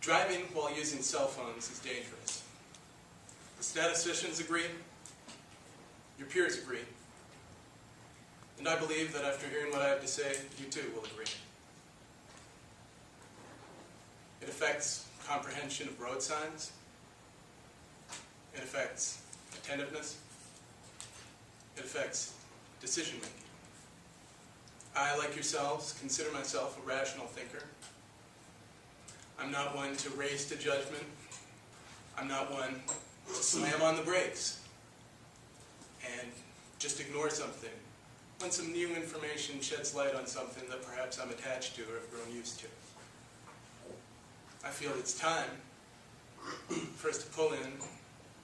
Driving while using cell phones is dangerous. The statisticians agree, your peers agree, and I believe that after hearing what I have to say, you too will agree. It affects comprehension of road signs. It affects attentiveness. It affects decision making. I, like yourselves, consider myself a rational thinker. I'm not one to race to judgment. I'm not one to slam on the brakes and just ignore something when some new information sheds light on something that perhaps I'm attached to or have grown used to. I feel it's time for us to pull in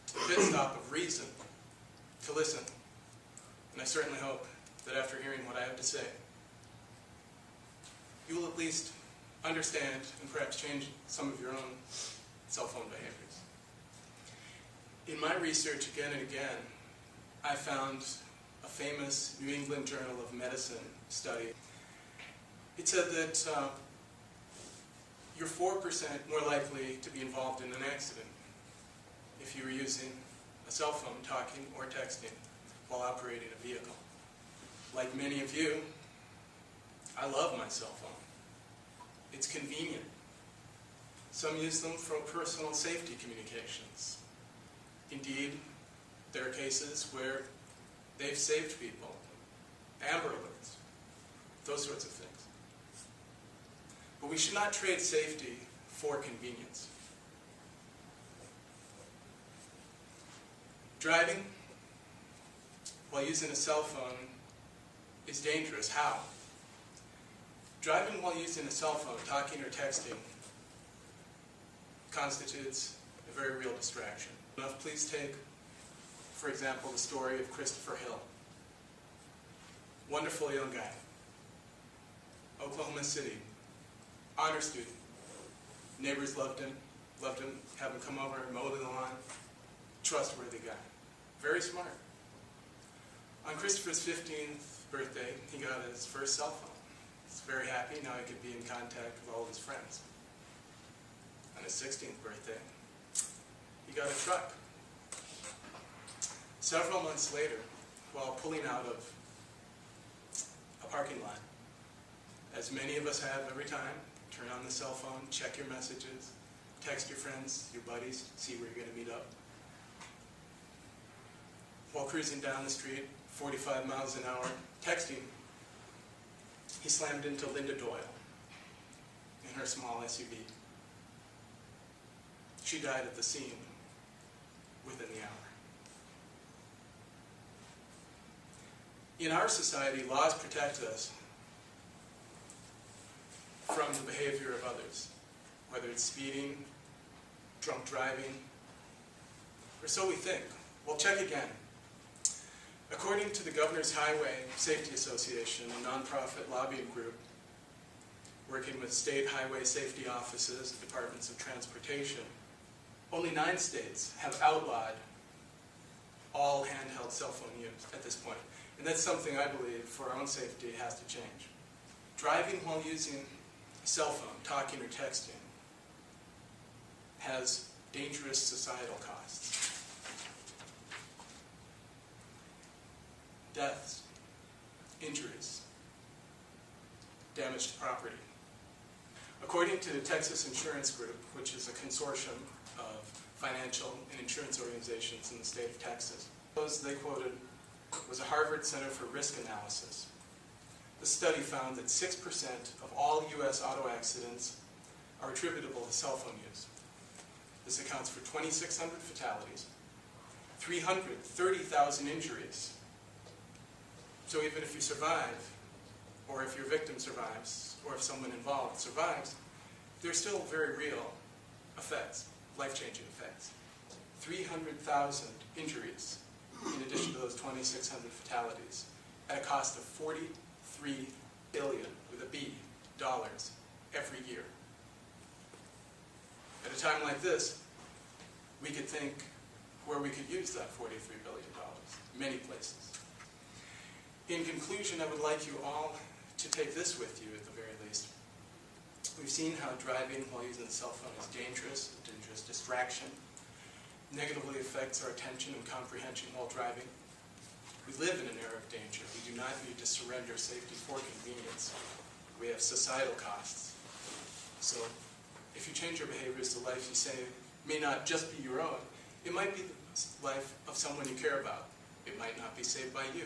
to the pit stop of reason, to listen. And I certainly hope that after hearing what I have to say, you will at least understand and perhaps change some of your own cell phone behaviors. In my research again and again, I found a famous New England Journal of Medicine study. It said that you're 4% more likely to be involved in an accident if you were using a cell phone, talking or texting while operating a vehicle. Like many of you, I love my cell phone. It's convenient. Some use them for personal safety communications. Indeed, there are cases where they've saved people, Amber Alerts, those sorts of things. But we should not trade safety for convenience. Driving while using a cell phone is dangerous. How? Driving while using a cell phone, talking or texting, constitutes a very real distraction. Please take, for example, the story of Christopher Hill. Wonderful young guy. Oklahoma City. Honor student. Neighbors loved him, have him come over and mow the lawn. Trustworthy guy. Very smart. On Christopher's 15th birthday, he got his first cell phone. He's very happy. Now he could be in contact with all of his friends. On his 16th birthday, he got a truck. Several months later, while pulling out of a parking lot, as many of us have every time, turn on the cell phone, check your messages, text your friends, your buddies, see where you're going to meet up. While cruising down the street, 45 miles an hour, texting, he slammed into Linda Doyle in her small SUV. She died at the scene within the hour. In our society, laws protect us from the behavior of others, whether it's speeding, drunk driving, or so we think. Well, check again. According to the Governor's Highway Safety Association, a nonprofit lobbying group working with state highway safety offices, departments of transportation, only 9 states have outlawed all handheld cell phone use at this point. And that's something I believe, for our own safety, has to change. Driving while using a cell phone, talking or texting, has dangerous societal costs. Deaths, injuries, damage to property. According to the Texas Insurance Group, which is a consortium of financial and insurance organizations in the state of Texas, those they quoted was a Harvard Center for Risk Analysis. The study found that 6% of all U.S. auto accidents are attributable to cell phone use. This accounts for 2,600 fatalities, 330,000 injuries. So even if you survive, or if your victim survives, or if someone involved survives, there's still very real effects, life-changing effects. 300,000 injuries in addition to those 2,600 fatalities at a cost of $43 billion, with a B, dollars, every year. At a time like this, we could think where we could use that $43 billion, many places. In conclusion, I would like you all to take this with you at the very least. We've seen how driving while using the cell phone is dangerous, a dangerous distraction, negatively affects our attention and comprehension while driving. We live in an era of danger. We do not need to surrender safety for convenience. We have societal costs. So if you change your behaviors, the life you save may not just be your own. It might be the life of someone you care about. It might not be saved by you.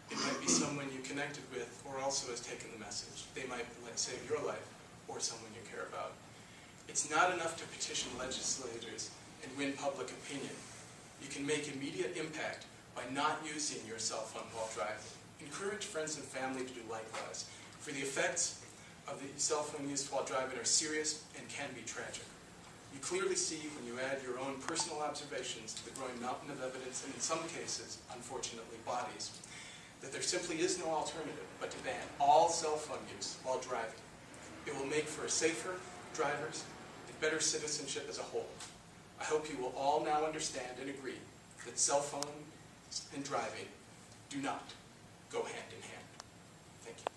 It might be someone you connected with or also has taken the message. They might save your life or someone you care about. It's not enough to petition legislators and win public opinion. You can make immediate impact by not using your cell phone while driving. Encourage friends and family to do likewise, for the effects of the cell phone use while driving are serious and can be tragic. You clearly see when you add your own personal observations to the growing mountain of evidence, and in some cases, unfortunately, bodies, that there simply is no alternative but to ban all cell phone use while driving. It will make for safer drivers and better citizenship as a whole. I hope you will all now understand and agree that cell phones and driving do not go hand in hand. Thank you.